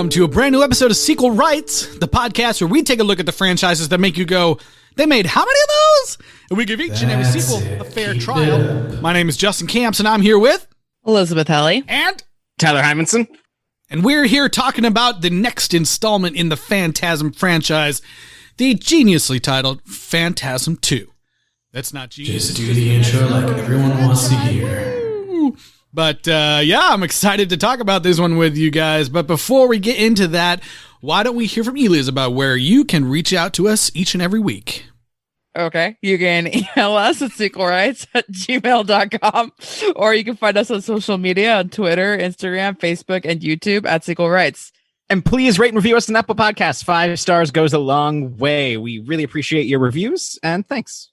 welcome to a brand new episode of Sequel Rights, the podcast where we take a look at the franchises that make you go, they made how many of those? And we give each and every sequel a fair trial. My name is Justin Camps, and I'm here with Elizabeth Helly and Tyler Hymanson. And we're here talking about the next installment in the Phantasm franchise, the geniusly titled Phantasm II. That's not genius. Just do the intro like everyone wants to hear. But yeah, I'm excited to talk about this one with you guys. But before we get into that, why don't we hear from Elias about where you can reach out to us each and every week? Okay. You can email us at sequelrights@gmail.com, or you can find us on social media on Twitter, Instagram, Facebook, and YouTube at Sequel Rights. And please rate and review us on Apple Podcasts. 5 stars goes a long way. We really appreciate your reviews, and thanks.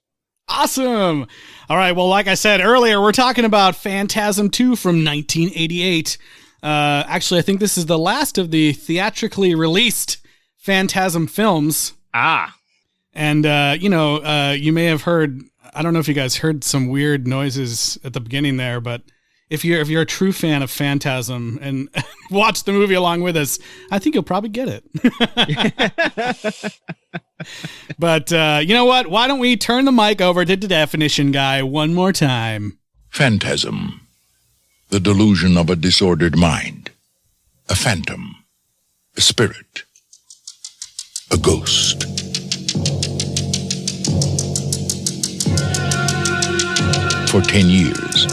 Awesome. All right. Well, like I said earlier, we're talking about Phantasm II from 1988. Actually, I think this is the last of the theatrically released Phantasm films. And, you may have heard, I don't know if you guys heard some weird noises at the beginning there, but if you're a true fan of Phantasm and watch the movie along with us, I think you'll probably get it. But you know what? Why don't we turn the mic over to the definition guy one more time? Phantasm, the delusion of a disordered mind, a phantom, a spirit, a ghost. For 10 years,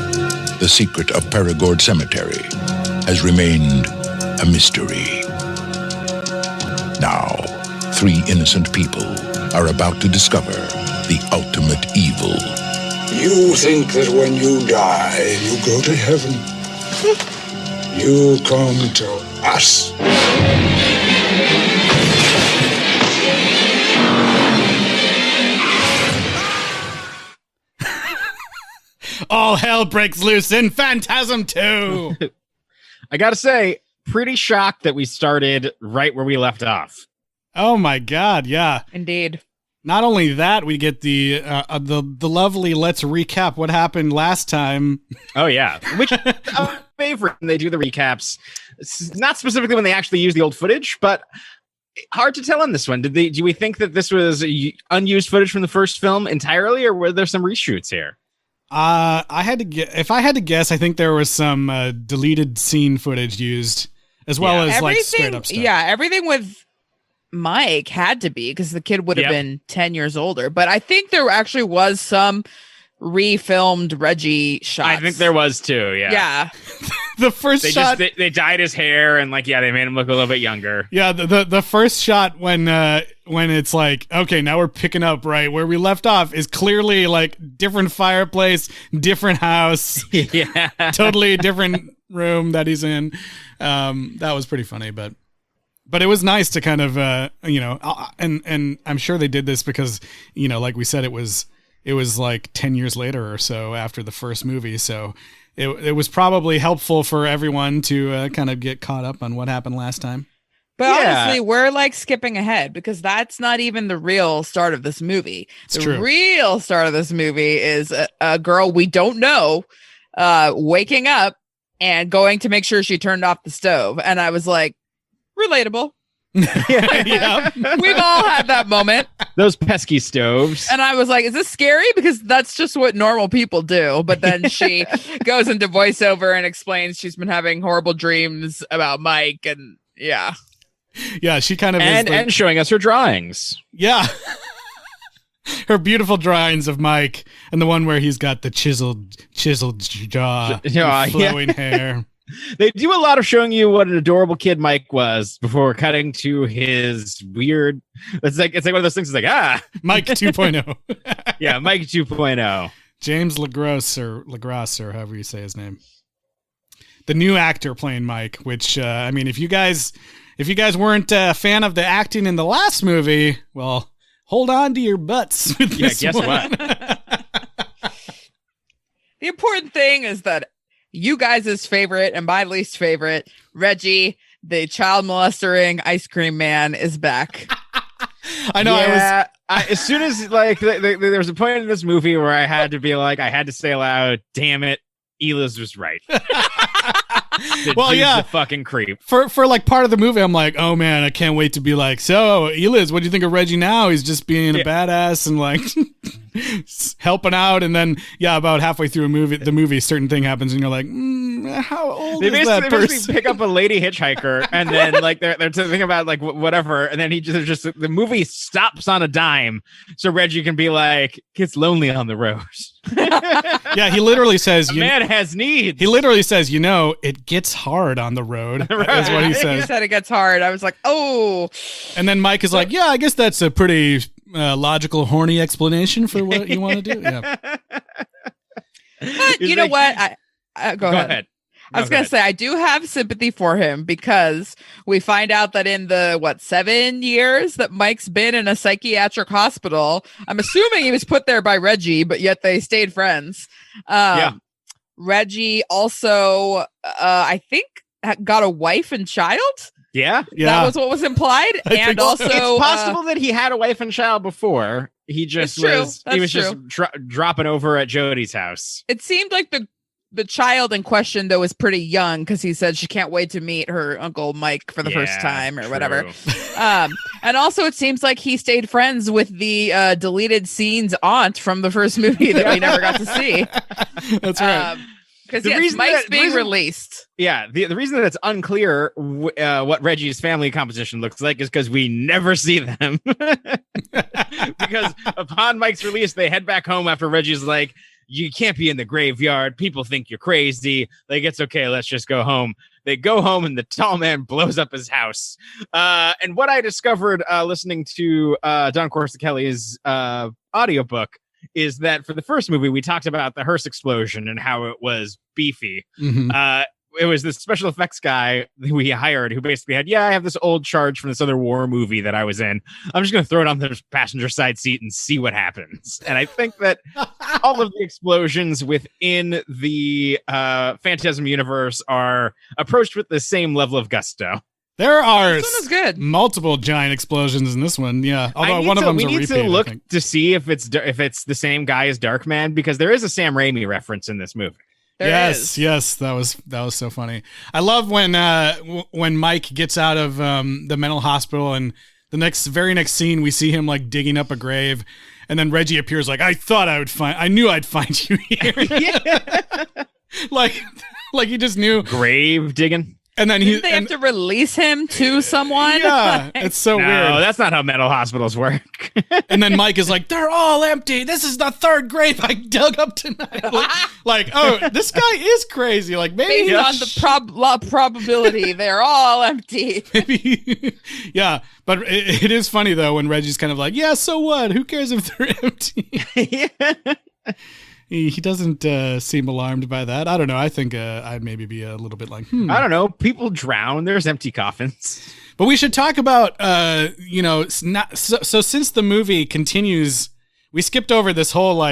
the secret of Perigord Cemetery has remained a mystery. Now, 3 innocent people are about to discover the ultimate evil. You think that when you die, you go to heaven. You come to us. All hell breaks loose in Phantasm II. I gotta say, pretty shocked that we started right where we left off. Oh my God, yeah. Indeed. Not only that, we get the lovely let's recap what happened last time. Oh yeah, which favorite when they do the recaps. Not specifically when they actually use the old footage, but hard to tell on this one. Do we think that this was unused footage from the first film entirely, or were there some reshoots here? If I had to guess, I think there was some deleted scene footage used, as well as like straight up stuff. Yeah, everything with Mike had to be, because the kid would have been 10 years older. But I think there actually was some refilmed Reggie shots. I think there was too. Yeah. The first shot, they dyed his hair and they made him look a little bit younger. Yeah, the first shot when it's like, okay, now we're picking up right where we left off is clearly like different fireplace, different house, yeah, totally different room that he's in. That was pretty funny, but it was nice to kind of and I'm sure they did this because like we said, it was like 10 years later or so after the first movie, so. It was probably helpful for everyone to kind of get caught up on what happened last time. But honestly, we're like skipping ahead because that's not even the real start of this movie. The real start of this movie is a girl we don't know waking up and going to make sure she turned off the stove. And I was like, relatable. Yeah. We've all had that moment. Those pesky stoves. And I was like, is this scary? Because that's just what normal people do. But then she goes into voiceover and explains she's been having horrible dreams about Mike. And yeah, she kind of and showing us her drawings. Yeah. Her beautiful drawings of Mike, and the one where he's got the chiseled jaw, flowing hair. They do a lot of showing you what an adorable kid Mike was before cutting to his weird. It's like one of those things. It's like Mike 2.0. Yeah, Mike 2.0. James LaGrasse or however you say his name. The new actor playing Mike. Which if you guys weren't a fan of the acting in the last movie, well, hold on to your butts. With this guess one. what? The important thing is that you guys' favorite and my least favorite, Reggie, the child molestering ice cream man, is back. I know. Yeah, as soon as there was a point in this movie where I had to say aloud, "Damn it, Eliz was right." Well, dude's yeah. a fucking creep. For like part of the movie, I'm like, oh man, I can't wait to be like, so Eliz, what do you think of Reggie now? He's just being a badass and like helping out, and then about halfway through the movie, certain thing happens, and you're like, how old is that person? They basically pick up a lady hitchhiker, and then like they're thinking about like whatever, and then the movie stops on a dime, so Reggie can be like, gets lonely on the road. Yeah, he literally says, man has needs. He literally says, it gets hard on the road. Right. Is what he says. He said it gets hard. I was like, oh. And then Mike is like, yeah, I guess that's a pretty logical, horny explanation for what you want to do. Yeah. But you know what? Go ahead. I was going to say, I do have sympathy for him because we find out that in the, 7 years that Mike's been in a psychiatric hospital, I'm assuming he was put there by Reggie, but yet they stayed friends. Reggie also, I think, got a wife and child. Yeah. That was what was implied. And also, it's possible that he had a wife and child before. He just was just dropping over at Jody's house. It seemed like the child in question, though, was pretty young because he said she can't wait to meet her uncle Mike for the first time or whatever. And also, it seems like he stayed friends with the deleted scenes aunt from the first movie that we never got to see. That's right. Because Mike's being released. Yeah, the reason that it's unclear what Reggie's family composition looks like is because we never see them. Because upon Mike's release, they head back home after Reggie's like, you can't be in the graveyard. People think you're crazy. Like, it's okay. Let's just go home. They go home and the tall man blows up his house. And what I discovered listening to Don Coscarelli's audiobook is that for the first movie, we talked about the hearse explosion and how it was beefy. Mm-hmm. It was this special effects guy who we hired who basically had, I have this old charge from this other war movie that I was in. I'm just going to throw it on the passenger side seat and see what happens. And I think that all of the explosions within the Phantasm universe are approached with the same level of gusto. There are good. Multiple giant explosions in this one, yeah. Although one of them's a repeat. We need to look to see if it's the same guy as Darkman, because there is a Sam Raimi reference in this movie. Yes, that was so funny. I love when Mike gets out of the mental hospital, and the very next scene we see him like digging up a grave, and then Reggie appears like, I knew I'd find you here. like he just knew. Grave digging. And then they have to release him to someone. Yeah, it's so weird. No, that's not how mental hospitals work. And then Mike is like, they're all empty. This is the third grave I dug up tonight. Like, oh, this guy is crazy. Like, maybe based on the probability, they're all empty. Maybe, yeah. But it is funny though when Reggie's kind of like, yeah, so what? Who cares if they're empty? He doesn't seem alarmed by that. I don't know. I think I'd maybe be a little bit like, I don't know. People drown. There's empty coffins. But we should talk about, so since the movie continues, we skipped over this whole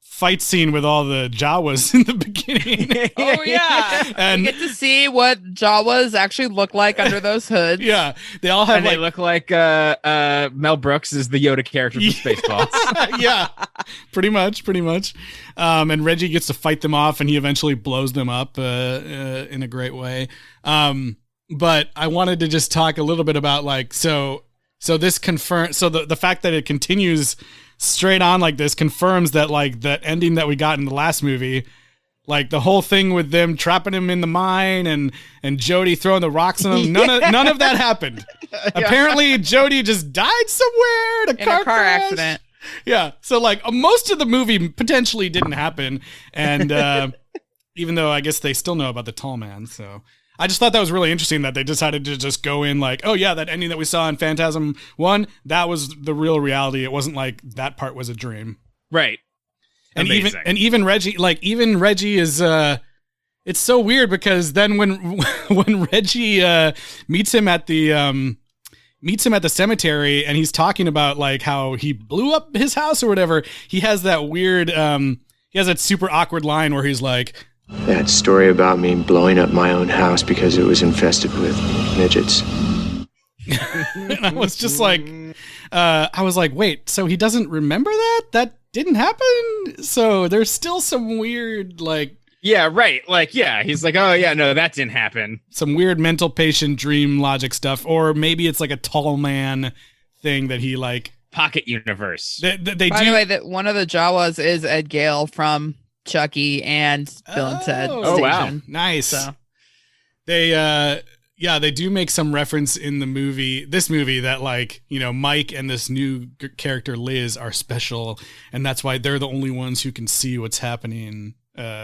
fight scene with all the Jawas in the beginning. Oh yeah, and we get to see what Jawas actually look like under those hoods. Yeah, they all have. And they look like Mel Brooks is the Yoda character from Spaceballs. Yeah, pretty much. And Reggie gets to fight them off, and he eventually blows them up in a great way. But I wanted to just talk a little bit about so this confirms. So the fact that it continues straight on like this confirms that like that ending that we got in the last movie, like the whole thing with them trapping him in the mine and Jody throwing the rocks on him, none of that happened. Apparently Jody just died somewhere in a car accident. Yeah, so like most of the movie potentially didn't happen, and even though I guess they still know about the tall man, so I just thought that was really interesting that they decided to just go in like, oh yeah, that ending that we saw in Phantasm 1, that was the real reality. It wasn't like that part was a dream. Right. And even Reggie is it's so weird because then when Reggie meets him at the cemetery and he's talking about like how he blew up his house or whatever, he has that weird he has that super awkward line where he's like, that story about me blowing up my own house because it was infested with midgets. And I was just like, wait, so he doesn't remember that? That didn't happen? So there's still some weird, like... Yeah, right. Like, yeah, he's like, oh yeah, no, that didn't happen. Some weird mental patient dream logic stuff, or maybe it's like a tall man thing that he like pocket universe. By the way, that one of the Jawas is Ed Gale from Chucky and Bill and Ted. Oh wow, nice. So. They do make some reference in this movie that like, you know, Mike and this new character Liz are special, and that's why they're the only ones who can see what's happening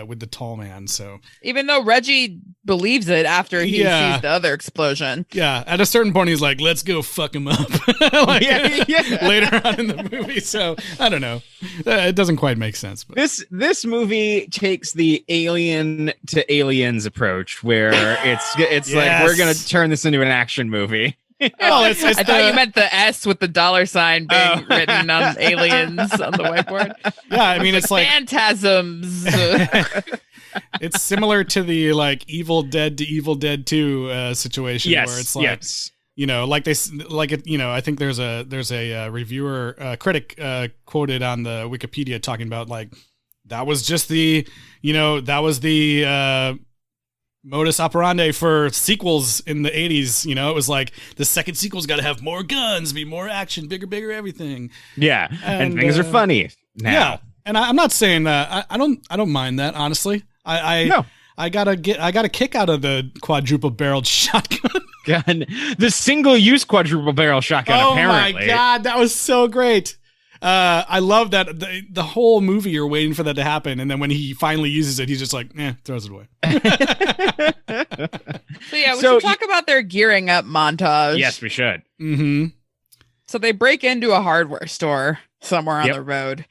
with the tall man. So even though Reggie believes it after he sees the other explosion. Yeah. At a certain point, he's like, let's go fuck him up. Like, later on in the movie. So I don't know. It doesn't quite make sense. But. This movie takes the alien to aliens approach where it's yes. Like, we're going to turn this into an action movie. Well, I thought you meant the S with the $sign being written on aliens on the whiteboard. Yeah, I mean, it's like phantasms. It's similar to the like Evil Dead to Evil Dead 2 situation, where it's like, you know, like you know, I think there's a reviewer critic quoted on the Wikipedia talking about like that was just the, you know, that was the modus operandi for sequels in the 80s. You know, it was like the second sequel's got to have more guns, be more action, bigger everything. Yeah, and things are funny now. Yeah, and I'm not saying that I don't mind that, honestly. I got a kick out of the quadruple barreled shotgun. The single use quadruple barrel shotgun. Apparently, my god, that was so great. I love that the whole movie you're waiting for that to happen, and then when he finally uses it, he's just like, throws it away. We should talk about their gearing up montage. Yes, we should. Mm-hmm. So they break into a hardware store somewhere on the road,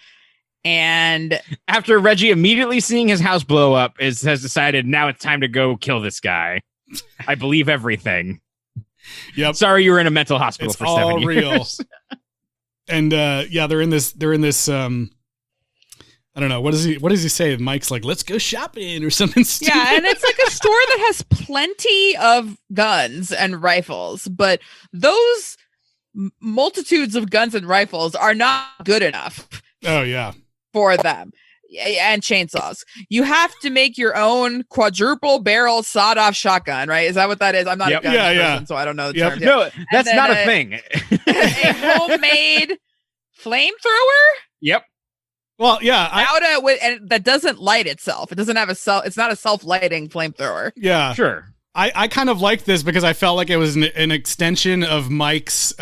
and after Reggie immediately seeing his house blow up, has decided now it's time to go kill this guy. I believe everything. Yep. Sorry, you were in a mental hospital for 7 years. Real. And they're in this I don't know, what does he say? Mike's like, let's go shopping or something stupid. Yeah, and it's like a store that has plenty of guns and rifles, but those multitudes of guns and rifles are not good enough. Oh yeah. For them. And chainsaws. You have to make your own quadruple barrel sawed-off shotgun, right? Is that what that is? I'm not a gun person, so I don't know the term. No, that's not a thing. A homemade flamethrower? Yep. Well, yeah. And that doesn't light itself. It doesn't have it's not a self-lighting flamethrower. Yeah. Sure. I kind of liked this because I felt like it was an extension of Mike's,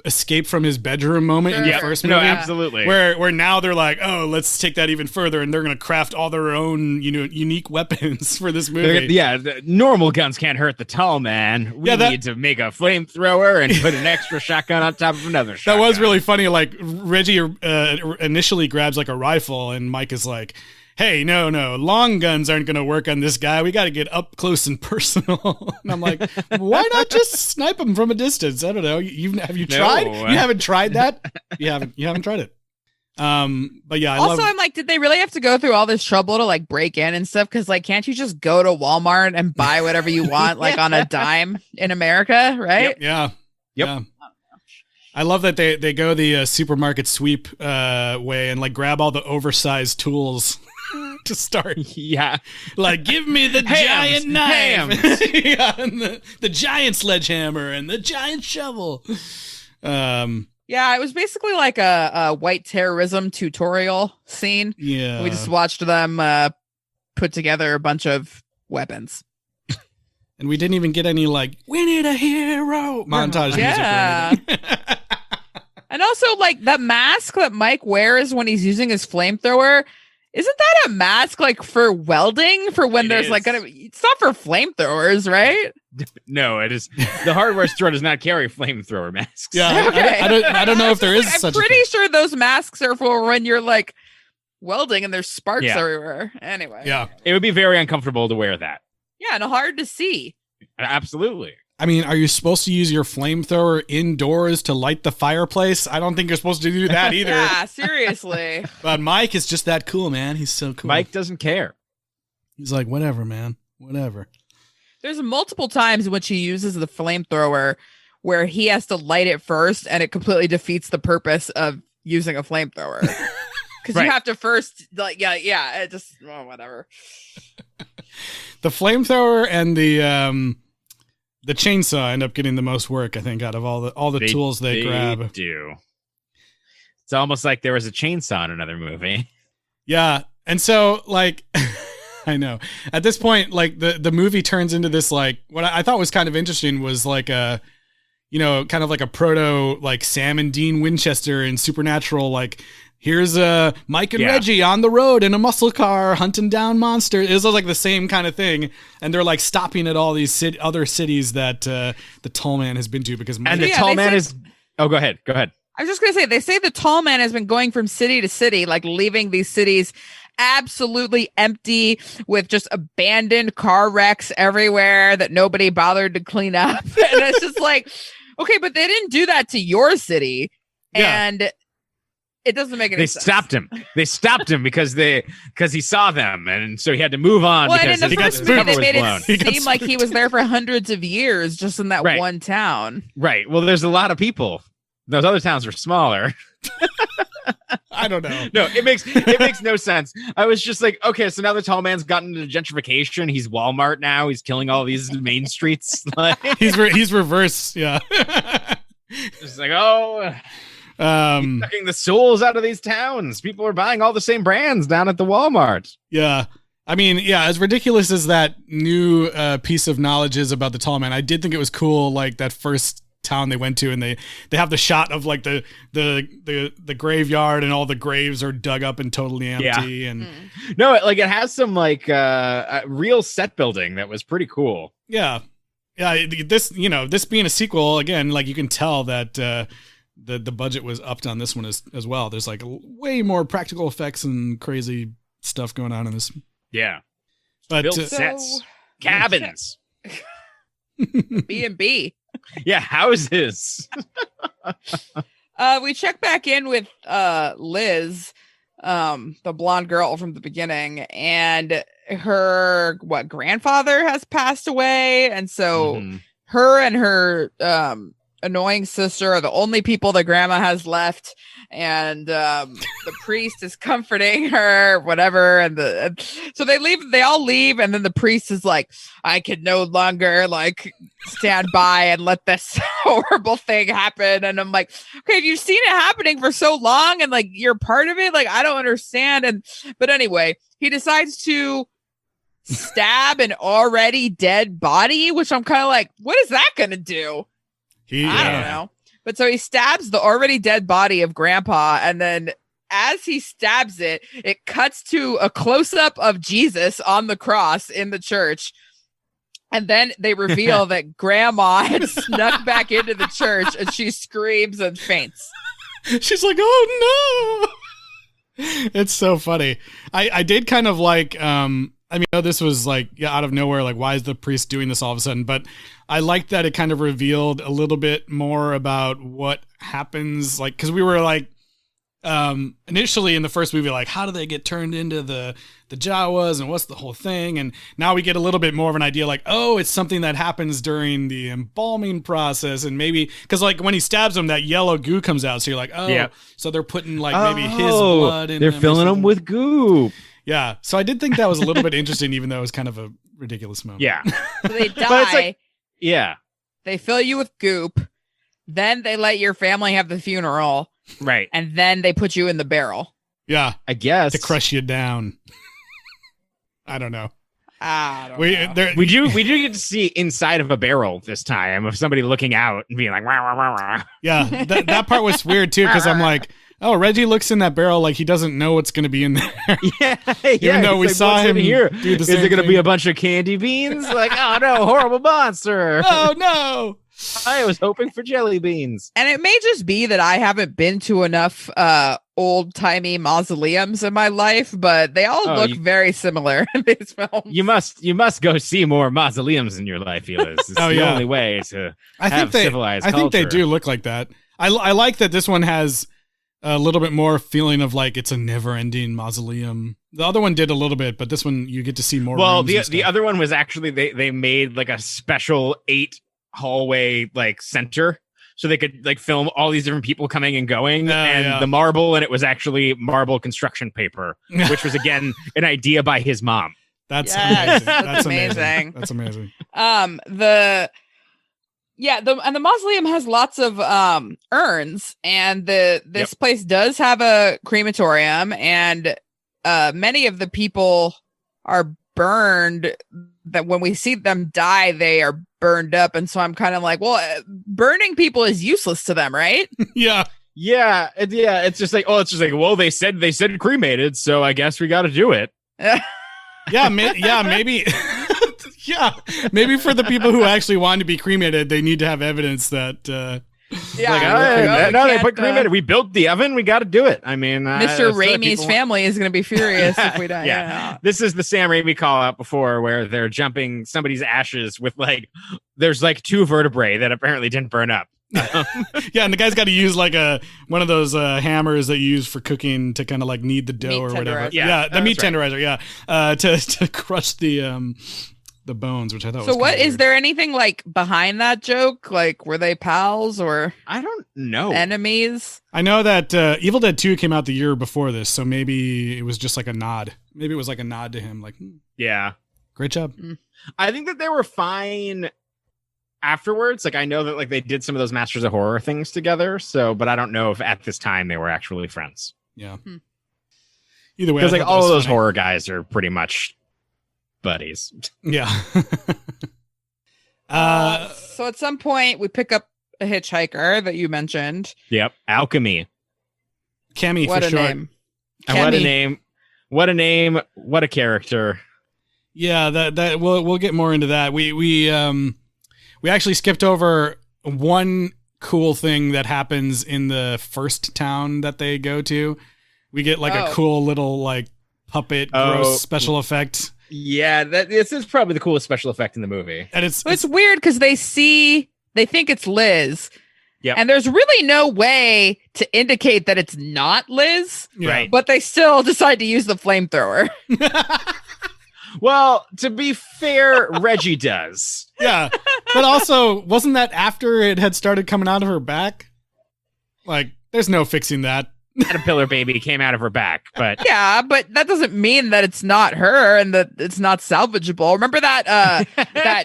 escape from his bedroom moment in the first movie. No, absolutely. Where now they're like, oh, let's take that even further, and they're going to craft all their own, unique weapons for this movie. The normal guns can't hurt the tall man. We need to make a flamethrower and put an extra shotgun on top of another shotgun. That was really funny. Like, Reggie initially grabs like a rifle, and Mike is like, hey, no, long guns aren't going to work on this guy. We got to get up close and personal. And I'm like, why not just snipe him from a distance? I don't know. Have you tried? You haven't tried that? You haven't tried it. But yeah, I'm like, did they really have to go through all this trouble to like break in and stuff? Because like, can't you just go to Walmart and buy whatever you want, like on a dime in America, right? Yep. Yeah. I love that they go the supermarket sweep way and like grab all the oversized tools to start. Yeah. Like, give me the giant knife. Yeah, and the giant sledgehammer and the giant shovel. Yeah, it was basically like a white terrorism tutorial scene. Yeah. We just watched them put together a bunch of weapons. And we didn't even get any like, we need a hero montage music or anything. And also, like, that mask that Mike wears when he's using his flamethrower, isn't that a mask, like, for welding? For when there's, like, it's not for flamethrowers, right? No, it is. The hardware store does not carry flamethrower masks. Yeah, okay. I don't know if there is like, such I'm pretty sure those masks are for when you're, like, welding and there's sparks everywhere. Anyway. Yeah. It would be very uncomfortable to wear that. Yeah, and hard to see. Absolutely. I mean, are you supposed to use your flamethrower indoors to light the fireplace? I don't think you're supposed to do that either. Yeah, seriously. But Mike is just that cool, man. He's so cool. Mike doesn't care. He's like, whatever, man. Whatever. There's multiple times in which he uses the flamethrower where he has to light it first, and it completely defeats the purpose of using a flamethrower. because you have to first it just whatever. The flamethrower and the chainsaw end up getting the most work, I think, out of all the tools they grab. Do. It's almost like there was a chainsaw in another movie. Yeah. And so, like, I know. At this point, like, the movie turns into this, like, what I thought was kind of interesting was, like, kind of like a proto, like, Sam and Dean Winchester in Supernatural, like, here's Mike and Reggie on the road in a muscle car hunting down monsters. It was like the same kind of thing. And they're, like, stopping at all these other cities that the Tall Man has been to because Mike... And the Tall Man is... Oh, go ahead. I was just going to say, they say the Tall Man has been going from city to city, like leaving these cities absolutely empty with just abandoned car wrecks everywhere that nobody bothered to clean up. And it's just like, okay, but they didn't do that to your city. Yeah. And it doesn't make any sense. They stopped him because he saw them. And so he had to move on. Well, and in the first movie, they made blown. it seem like he was there for hundreds of years just in that one town. Right. Well, there's a lot of people. Those other towns were smaller. I don't know. No, it makes no sense. I was just like, okay, so now the Tall Man's gotten into gentrification. He's Walmart now. He's killing all these main streets. Like, he's reverse. Yeah. It's like, he's sucking the souls out of these towns. People are buying all the same brands down at the Walmart. Yeah. I mean, yeah, as ridiculous as that new piece of knowledge is about the Tall Man, I did think it was cool, like that first town they went to, and they have the shot of like the graveyard, and all the graves are dug up and totally empty. And no, it has some like real set building that was pretty cool. Yeah. This being a sequel, again, like you can tell that the budget was upped on this one as well. There's like way more practical effects and crazy stuff going on in this. Yeah, but built sets, cabins, B&B. Yeah, houses. We check back in with Liz, the blonde girl from the beginning, and her grandfather has passed away, and so her and her annoying sister are the only people that grandma has left, and the priest is comforting her, whatever, and so they all leave, and then the priest is like, I can no longer like stand by and let this horrible thing happen. And I'm like, okay, if you've seen it happening for so long and like you're part of it, like I don't understand. But anyway, he decides to stab an already dead body, which I'm kind of like, what is that gonna do? I don't know. But so he stabs the already dead body of Grandpa, and then as he stabs it, it cuts to a close-up of Jesus on the cross in the church. And then they reveal that Grandma had snuck back into the church, and she screams and faints. She's like, oh no. It's so funny. I did kind of like, I mean, this was like out of nowhere, like why is the priest doing this all of a sudden? But I liked that it kind of revealed a little bit more about what happens, like, because we were like, initially in the first movie, like, how do they get turned into the Jawas and what's the whole thing? And now we get a little bit more of an idea, like, oh, it's something that happens during the embalming process, and maybe because like when he stabs him, that yellow goo comes out, so you're like, oh, so they're putting like maybe his blood in. They're filling him with goo. Yeah, so I did think that was a little bit interesting, even though it was kind of a ridiculous moment. Yeah, so they die. Yeah, they fill you with goop, then they let your family have the funeral. Right. And then they put you in the barrel. Yeah. I guess. To crush you down. I don't know. We do get to see inside of a barrel this time of somebody looking out and being like, wah, wah, wah, wah. Yeah. That part was weird too, because I'm like, oh, Reggie looks in that barrel like he doesn't know what's going to be in there. Even though we saw him here. Do the same Is it going to thing. be a bunch of candy beans? Like, oh no, horrible monster. Oh no. I was hoping for jelly beans. And it may just be that I haven't been to enough old-timey mausoleums in my life, but they all look very similar in these films. You must go see more mausoleums in your life, Eliz. It's the only way to have civilized culture. I think they do look like that. I like that this one has a little bit more feeling of like it's a never-ending mausoleum. The other one did a little bit, but this one you get to see more. Well, the other one was actually they made like a special 8 hallway like center, so they could like film all these different people coming and going. The marble, and it was actually marble construction paper, which was again an idea by his mom. That's amazing. That's amazing. That's amazing. The mausoleum has lots of urns, and this place does have a crematorium, and many of the people are burned. That when we see them die, they are burned up, and so I'm kind of like, well, burning people is useless to them, right? Yeah. It's just like, well, they said cremated, so I guess we got to do it. Maybe. Yeah, maybe for the people who actually want to be cremated, they need to have evidence that. They put cremated. We built the oven. We got to do it. I mean, Mr. Raimi's family is going to be furious if we don't. Yeah, this is the Sam Raimi call out before, where they're jumping somebody's ashes with there's 2 vertebrae that apparently didn't burn up. Yeah, and the guy's got to use one of those hammers that you use for cooking to kind of knead the dough meat or whatever. Yeah, the meat tenderizer. Yeah, to crush the bones, which I thought was so. What weird. is there anything behind that joke? Were they pals or I don't know, enemies? I know that Evil Dead 2 came out the year before this, so maybe it was just a nod. Maybe it was a nod to him. Yeah, great job. I think that they were fine afterwards. I know that they did some of those Masters of Horror things together. So, but I don't know if at this time they were actually friends. Yeah. Either way, because all of those horror guys are pretty much buddies. Yeah. So at some point we pick up a hitchhiker that you mentioned. Yep. Alchemy. Cammy for short. Name. What a name. What a name. What a character. Yeah, that we'll get more into that. We actually skipped over one cool thing that happens in the first town that they go to. We get a cool little puppet gross special effect. Yeah, this is probably the coolest special effect in the movie. And it's weird because they think it's Liz. Yeah. And there's really no way to indicate that it's not Liz. Right. But they still decide to use the flamethrower. Well, to be fair, Reggie does. Yeah. But also, wasn't that after it had started coming out of her back? There's no fixing that. Caterpillar baby came out of her back, but yeah, but that doesn't mean that it's not her and that it's not salvageable. Remember that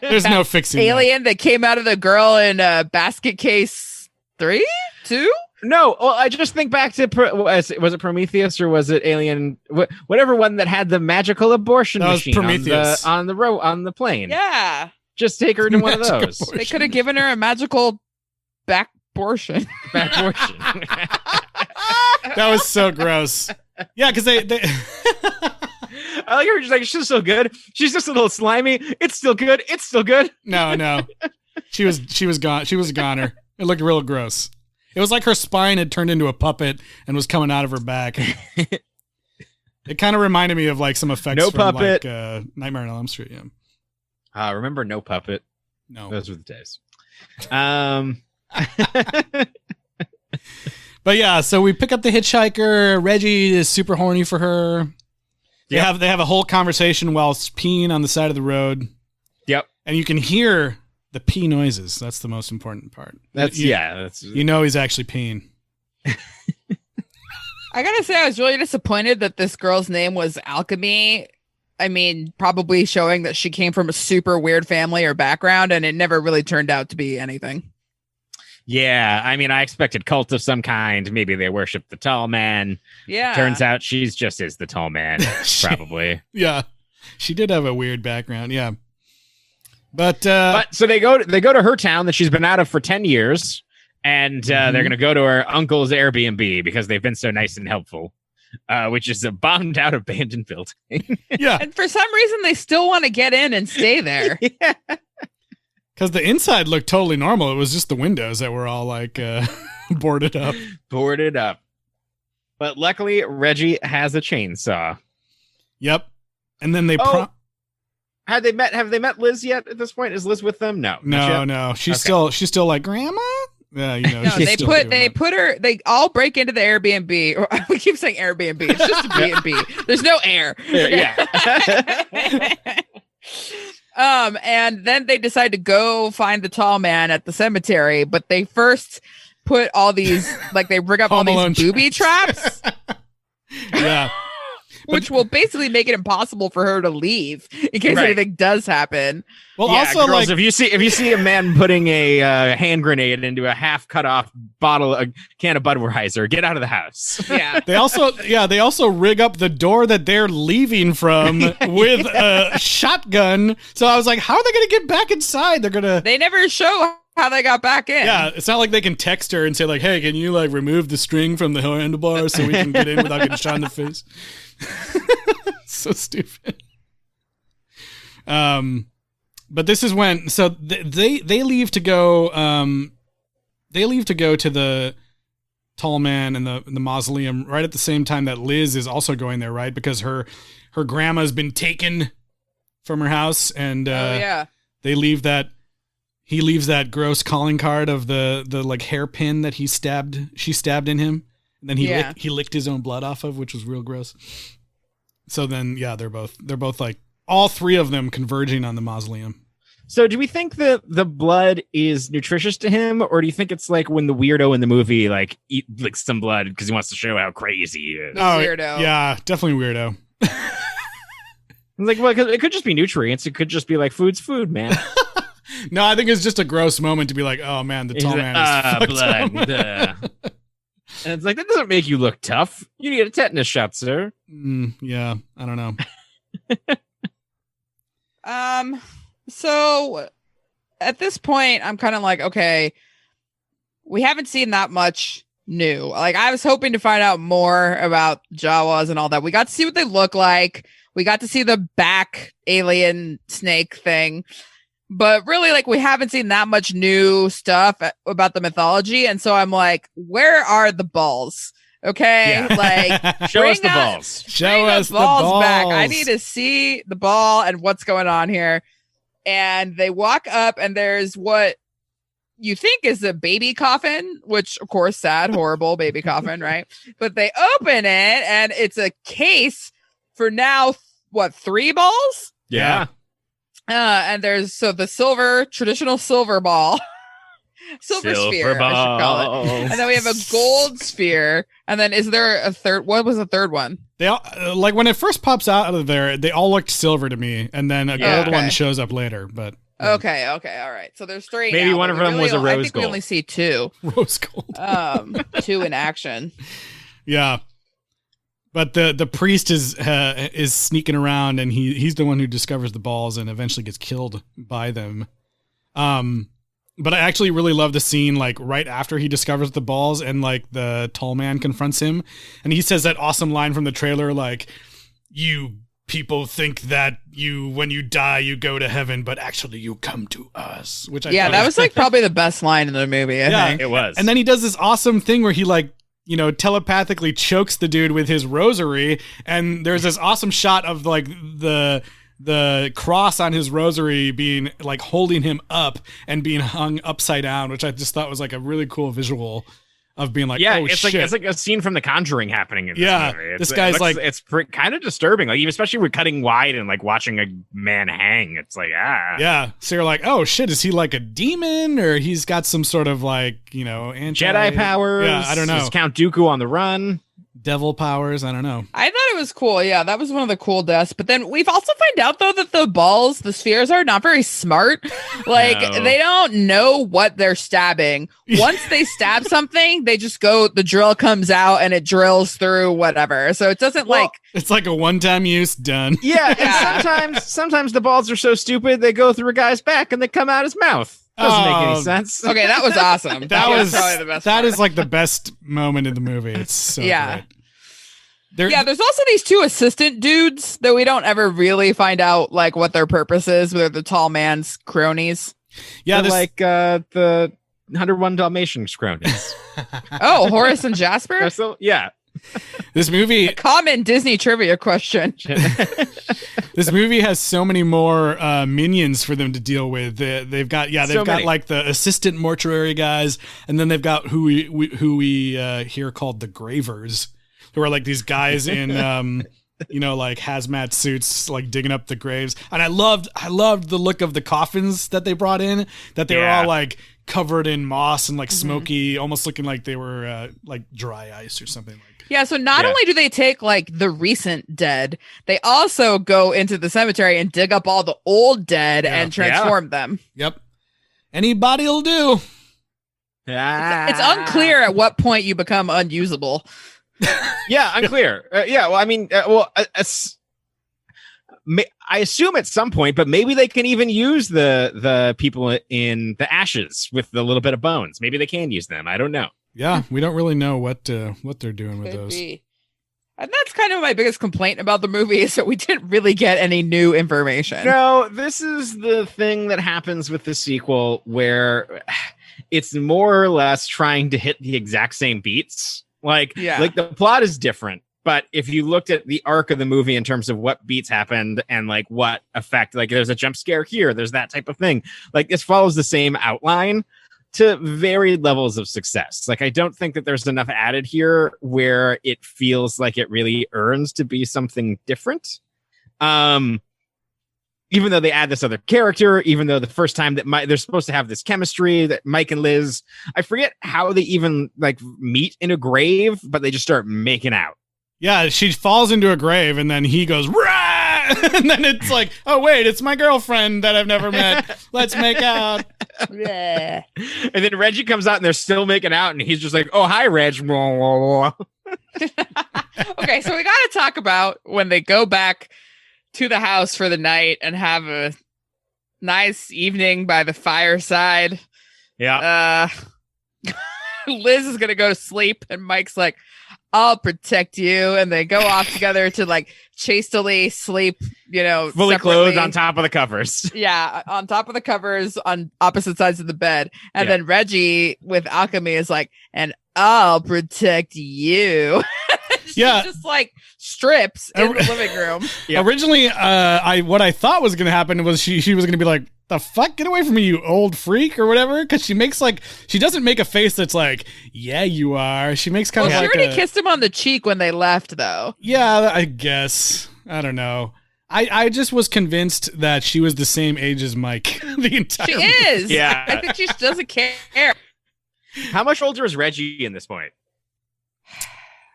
there's no fixing alien that came out of the girl in Basket Case 3, 2? No, well, I just think back to was it Prometheus or was it Alien? Whatever one that had the magical abortion machine Prometheus. on the plane. Yeah, just take her to one of those. Abortion. They could have given her a magical back abortion. That was so gross. Yeah, because they I like her just she's so good. She's just a little slimy. It's still good. It's still good. No. She was gone. She was a goner. It looked real gross. It was like her spine had turned into a puppet and was coming out of her back. It kind of reminded me of some effects from puppet. Nightmare on Elm Street. Yeah. Remember No Puppet? No. Those were the days. But yeah, so we pick up the hitchhiker. Reggie is super horny for her. They have a whole conversation while peeing on the side of the road. Yep. And you can hear the pee noises. That's the most important part. That's you know he's actually peeing. I gotta say, I was really disappointed that this girl's name was Alchemy. I mean, probably showing that she came from a super weird family or background, and it never really turned out to be anything. Yeah, I mean, I expected cult of some kind. Maybe they worship the tall man. Yeah. Turns out she's just is the tall man, probably. Yeah. She did have a weird background, yeah. But so they go to her town that she's been out of for 10 years, and they're going to go to her uncle's Airbnb because they've been so nice and helpful, which is a bombed out abandoned building. Yeah. And for some reason, they still want to get in and stay there. Yeah. Because the inside looked totally normal. It was just the windows that were all boarded up. Boarded up. But luckily, Reggie has a chainsaw. Yep. And then they... Have they met Liz yet at this point? Is Liz with them? No. No. She's still like, Grandma? Yeah, no, they all break into the Airbnb. We keep saying Airbnb. It's just a B&B. There's no air. Yeah. And then they decide to go find the tall man at the cemetery, but they first put all these, like, they rig up all these booby traps. Yeah. Which will basically make it impossible for her to leave in case anything does happen. Well, yeah, also, girls, like, if you see a man putting a hand grenade into a half cut off a can of Budweiser, get out of the house. Yeah. They also rig up the door that they're leaving from with a shotgun. So I was like, how are they going to get back inside? They never show how they got back in. Yeah, it's not like they can text her and say like, hey, can you like remove the string from the handlebar so we can get in without getting shot in the face? So stupid. But this is when they leave to go to the tall man and the mausoleum right at the same time that Liz is also going there, right? Because her grandma's been taken from her house, and he leaves that gross calling card of the like hairpin that she stabbed in him, and then he licked his own blood off of, which was real gross. So then they're both like all three of them converging on the mausoleum. So do we think that the blood is nutritious to him, or do you think it's like when the weirdo in the movie like licks some blood because he wants to show how crazy he is? Weirdo. Yeah, definitely weirdo. Like, well, it could just be nutrients. It could just be like food's food, man. No, I think it's just a gross moment to be like, oh man, the tall man is blood. And it's like, that doesn't make you look tough. You need a tetanus shot, sir. Yeah, I don't know. So at this point, I'm kind of like, okay, we haven't seen that much new. Like, I was hoping to find out more about Jawas and all that. We got to see what they look like. We got to see the back alien snake thing. But really, like, we haven't seen that much new stuff about the mythology. And so I'm like, where are the balls? Okay, like, show us the balls. Show us the balls back. I need to see the ball and what's going on here. And they walk up, and there's what you think is a baby coffin, which, of course, sad, horrible baby coffin, right? But they open it, and it's a case for now, what, 3 balls? Yeah. And there's the traditional silver ball. Silver sphere, balls. I should call it. And then we have a gold sphere. And then is there a third? What was the third one? They all, like, when it first pops out of there, they all looked silver to me, and then a gold one shows up later. But okay, all right. So there's 3. Maybe now, one of them was a rose gold. I think we only see 2. Rose gold. 2 in action. Yeah. But the priest is sneaking around, and he's the one who discovers the balls and eventually gets killed by them. But I actually really love the scene, like, right after he discovers the balls and, like, the tall man confronts him. And he says that awesome line from the trailer, like, you people think that when you die, you go to heaven, but actually you come to us. Which that was, like, probably the best line in the movie, I think. It was. And then he does this awesome thing where he, like, you know, telepathically chokes the dude with his rosary. And there's this awesome shot of, like, the cross on his rosary being like holding him up and being hung upside down, which I just thought was like a really cool visual of being like, oh, it's shit. Like a scene from The Conjuring happening in this movie. This guy's it's kind of disturbing, like, especially with cutting wide and like watching a man hang. It's like, so you're like, oh shit, is he like a demon, or he's got some sort of like, you know, Jedi powers? Yeah, I don't know. Is Count Dooku on the run? Devil powers, I don't know. I thought it was cool. Yeah, that was one of the cool deaths. But then we've also found out, though, that the spheres are not very smart. Like, they don't know what they're stabbing. Once they stab something, they just go, the drill comes out and it drills through whatever. So it doesn't it's like a one-time use, done. Yeah, and sometimes the balls are so stupid they go through a guy's back and they come out his mouth. Doesn't make any sense. Okay, that was awesome. That was probably the best. That part. is like the best moment in the movie. It's so great. There's also these 2 assistant dudes that we don't ever really find out like what their purpose is. They're the tall man's cronies. Yeah, they're like the 101 Dalmatians cronies. Oh, Horace and Jasper? Yeah. This movie, a common Disney trivia question. This movie has so many more minions for them to deal with. They've got like the assistant mortuary guys, and then they've got who we hear called the Gravers, who are like these guys in like hazmat suits, like digging up the graves. And I loved the look of the coffins that they brought in, that they were all like covered in moss and like smoky, almost looking like they were like dry ice or something like. Yeah, so not only do they take like the recent dead, they also go into the cemetery and dig up all the old dead and transform them. Yep. Any body'll do. It's unclear at what point you become unusable. Yeah, unclear. Well, I mean, I assume at some point, but maybe they can even use the people in the ashes with the little bit of bones. Maybe they can use them. I don't know. Yeah, we don't really know what they're doing with those. Be. And that's kind of my biggest complaint about the movie is that we didn't really get any new information. No, this is the thing that happens with the sequel where it's more or less trying to hit the exact same beats. Like the plot is different. But if you looked at the arc of the movie in terms of what beats happened and like what effect, like there's a jump scare here, there's that type of thing. Like this follows the same outline to varied levels of success. Like I don't think that there's enough added here where it feels like it really earns to be something different. Even though they add this other character, even though the first time that they're supposed to have this chemistry that Mike and Liz, I forget how they even like meet in a grave, but they just start making out. Yeah, she falls into a grave and then he goes, rah! And then it's like, oh, wait, it's my girlfriend that I've never met. Let's make out. Yeah. And then Reggie comes out and they're still making out and he's just like, oh, hi, Reg. Okay, so we got to talk about when they go back to the house for the night and have a nice evening by the fireside. Yeah. Liz is going to go to sleep and Mike's like, I'll protect you. And they go off together to like chastely sleep, fully separately. Clothed on top of the covers. Yeah. On top of the covers on opposite sides of the bed. And then Reggie with alchemy is like, and I'll protect you. She just like strips in the living room. Originally, what I thought was going to happen was she was going to be like, the fuck, get away from me, you old freak, or whatever, because she doesn't make a face that's like, yeah, you are. She makes kind of like she already kissed him on the cheek when they left, though. Yeah, I guess. I don't know. I just was convinced that she was the same age as Mike the entire She movie. is. Yeah. I think she doesn't care. How much older is Reggie in this point?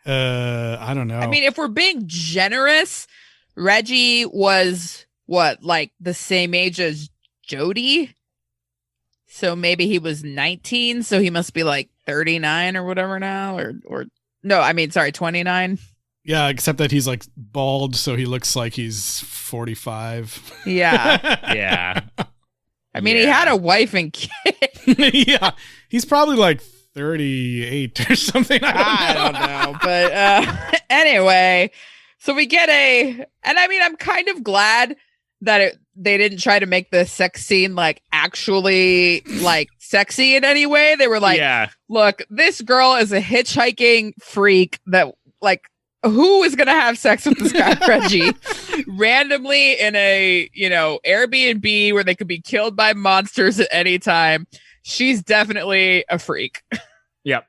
I don't know. I mean, if we're being generous, Reggie was like the same age as Jody? So maybe he was 19, so he must be like 39 or whatever now, or no, I mean, sorry, 29. Yeah, except that he's like bald, so he looks like he's 45. Yeah. Yeah. I mean, he had a wife and kid. Yeah, he's probably like 38 or something. I don't know. But anyway, so we get and I mean, I'm kind of glad that they didn't try to make the sex scene like actually like sexy in any way. They were like, look, this girl is a hitchhiking freak that like, who is going to have sex with this guy, Reggie, randomly in a, Airbnb where they could be killed by monsters at any time. She's definitely a freak. Yep.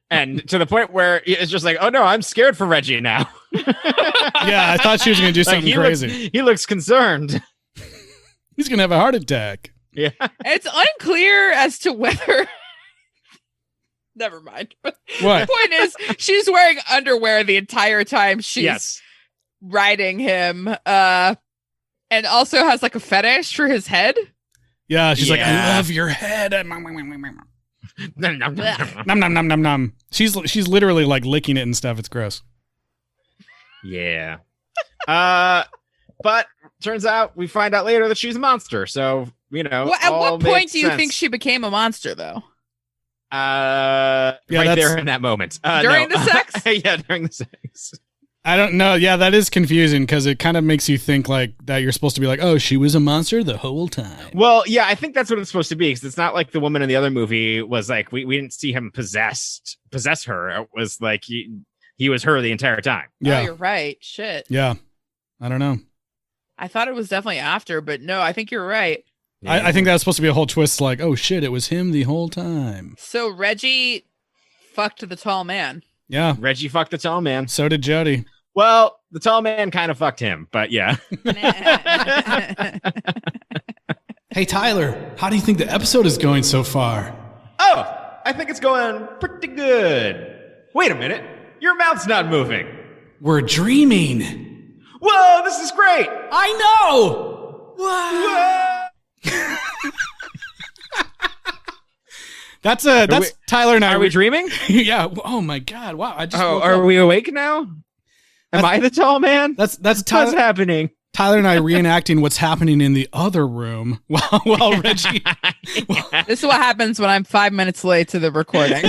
And to the point where it's just like, oh no, I'm scared for Reggie now. Yeah, I thought she was going to do something crazy. He looks concerned. He's going to have a heart attack. Yeah. It's unclear as to whether... Never mind. But what? The point is, she's wearing underwear the entire time she's riding him. And also has like a fetish for his head. Yeah, she's like, I love your head. Nom, nom, nom, nom, nom. She's literally like licking it and stuff. It's gross. Yeah. But turns out we find out later that she's a monster. So, at what point do you think she became a monster, though? Right there in that moment. During the sex? Yeah, during the sex. I don't know. Yeah, that is confusing because it kind of makes you think like that you're supposed to be like, oh, she was a monster the whole time. Well, yeah, I think that's what it's supposed to be because it's not like the woman in the other movie was like, we didn't see him possess her. It was like he was her the entire time. Yeah. Oh, you're right. Shit. Yeah. I don't know. I thought it was definitely after, but no, I think you're right. I think that was supposed to be a whole twist like, oh shit, it was him the whole time. So Reggie fucked the tall man. Yeah. Reggie fucked the tall man. So did Jody. Well, The tall man kind of fucked him, but yeah. Hey, Tyler, how do you think the episode is going so far? Oh, I think it's going pretty good. Wait a minute. Your mouth's not moving. We're dreaming. Whoa, this is great. I know. Whoa. That's Tyler and I. Are we dreaming? Yeah. Oh my God. Wow. I just. Are we awake now? Am I the tall man? That's What's happening? Tyler and I reenacting what's happening in the other room while Reggie. This is what happens when I'm 5 minutes late to the recording.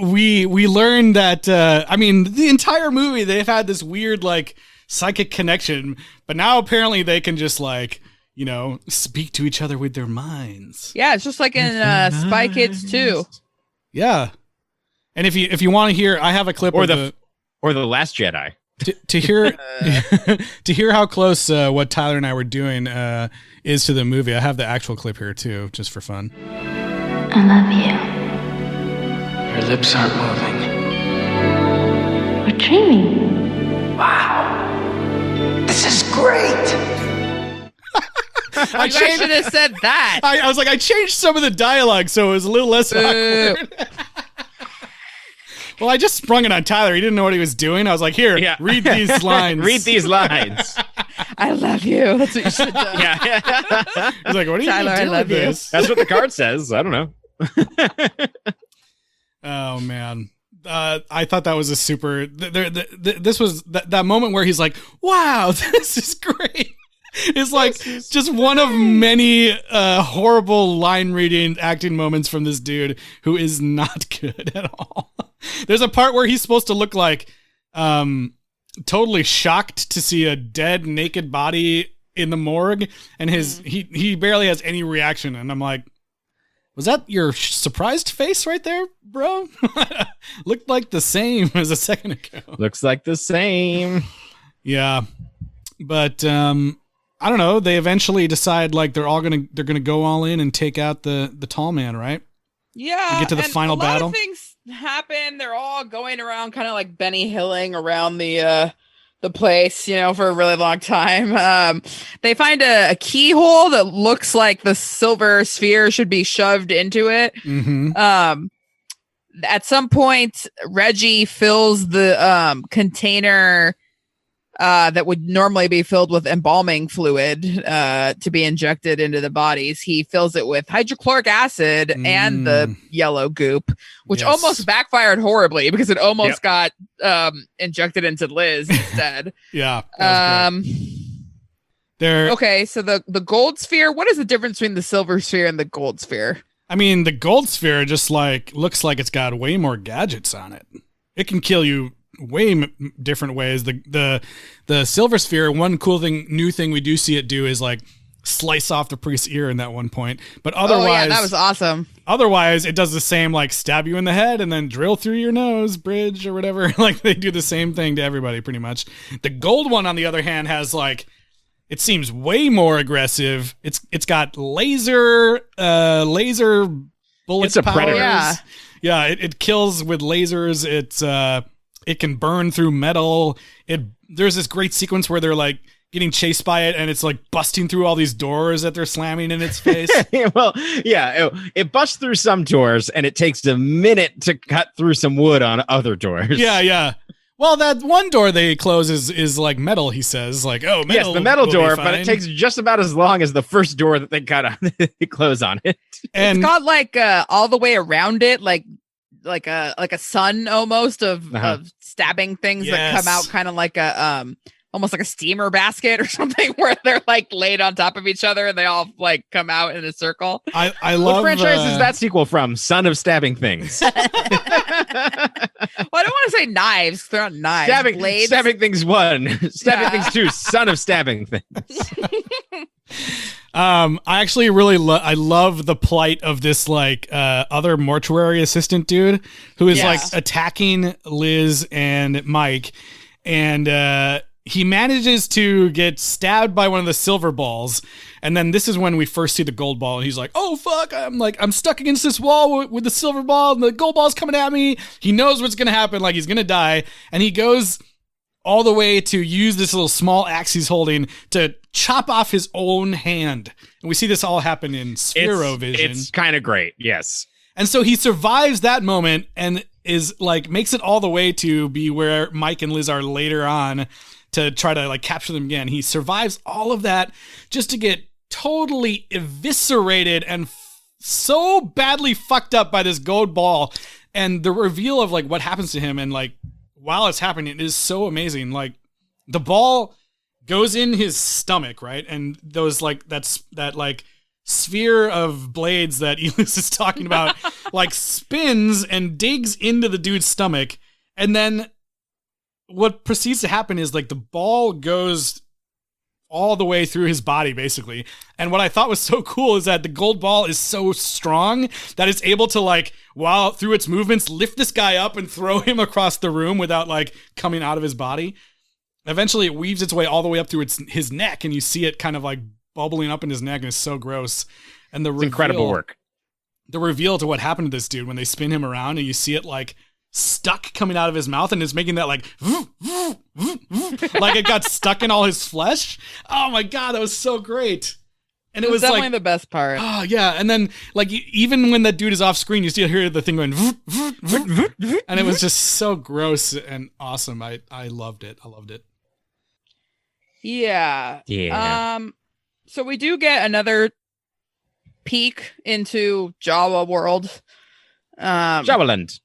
We learned that the entire movie they've had this weird like psychic connection, but now apparently they can just like speak to each other with their minds. Yeah, it's just like in Spy Kids 2. Yeah, and if you want to hear, I have a clip or the Last Jedi to hear to hear how close what Tyler and I were doing is to the movie. I have the actual clip here too, just for fun. I love you. Your lips aren't moving. We're dreaming. Wow. This is great. I should have said that. I was like, I changed some of the dialogue so it was a little less awkward. Well, I just sprung it on Tyler. He didn't know what he was doing. I was like, here, read these lines. Read these lines. I love you. That's what you should have done. Yeah. He's like, what are you Tyler, doing I love with you. this? That's what the card says. I don't know. Oh, man. I thought that was a super... This was that moment where he's like, wow, this is great. It's like just one of many horrible line reading acting moments from this dude who is not good at all. There's a part where he's supposed to look like totally shocked to see a dead naked body in the morgue, and he barely has any reaction, and I'm like, was that your surprised face right there, bro? Looked like the same as a second ago. Looks like the same. Yeah, but I don't know. They eventually decide like they're gonna go all in and take out the tall man, right? Yeah. To get to the final battle. A lot of things happen. They're all going around, kind of like Benny Hilling around the place, for a really long time. They find a keyhole that looks like the silver sphere should be shoved into it. Mm-hmm. At some point, Reggie fills the container that would normally be filled with embalming fluid to be injected into the bodies. He fills it with hydrochloric acid and the yellow goop, which almost backfired horribly because it almost got injected into Liz instead. Yeah. Okay, so the gold sphere, what is the difference between the silver sphere and the gold sphere? I mean, the gold sphere just like looks like it's got way more gadgets on it. It can kill you way different ways. The silver sphere, one cool new thing we do see it do is like slice off the priest's ear in that one point, but otherwise that was awesome. Otherwise it does the same, like stab you in the head and then drill through your nose bridge or whatever. Like they do the same thing to everybody pretty much. The gold one on the other hand has like, it seems way more aggressive. It's got laser bullets. It's a predator. Yeah, it kills with lasers. It can burn through metal. There's this great sequence where they're like getting chased by it, and it's like busting through all these doors that they're slamming in its face. Well, yeah, it busts through some doors, and it takes a minute to cut through some wood on other doors. Yeah. Well, that one door they close is like metal. He says, like, oh, metal. Yes, the metal door, but it takes just about as long as the first door that they close on it. And it's got like all the way around it, like a sun almost of stabbing things that come out kind of like a almost like a steamer basket or something where they're like laid on top of each other and they all like come out in a circle. I love what franchise is that sequel from? Son of Stabbing Things. Well, I don't want to say knives. They're not knives. Blades. Stabbing Things 1. Stabbing Things 2. Son of Stabbing Things. I actually really love the plight of this like other mortuary assistant dude who is like attacking Liz and Mike, and he manages to get stabbed by one of the silver balls, And then this is when we first see the gold ball, and he's like, oh, fuck, I'm stuck against this wall with the silver ball, and the gold ball's coming at me. He knows what's going to happen, like he's going to die. And he goes all the way to use this little small axe he's holding to chop off his own hand. And we see this all happen in Spherovision. It's kind of great, yes. And so he survives that moment and is like, makes it all the way to be where Mike and Liz are later on to try to like capture them again. He survives all of that just to get totally eviscerated and so badly fucked up by this gold ball. And the reveal of like what happens to him, and like while it's happening, it is so amazing. Like the ball goes in his stomach, right? And those like that like sphere of blades that Elis is talking about like spins and digs into the dude's stomach. And then what proceeds to happen is like the ball goes all the way through his body, basically. And what I thought was so cool is that the gold ball is so strong that it's able to like, while through its movements, lift this guy up and throw him across the room without like coming out of his body. Eventually it weaves its way all the way up through his neck, and you see it kind of like bubbling up in his neck, and it's so gross. And it's incredible work. The reveal to what happened to this dude when they spin him around and you see it like stuck coming out of his mouth, and it's making that like like it got stuck in all his flesh. Oh my God, that was so great. And it was definitely like the best part. Oh yeah. And then like even when that dude is off screen, you still hear the thing going and it was just so gross and awesome. I loved it. I loved it. Yeah. Yeah. So we do get another peek into Jawa world. Jawaland.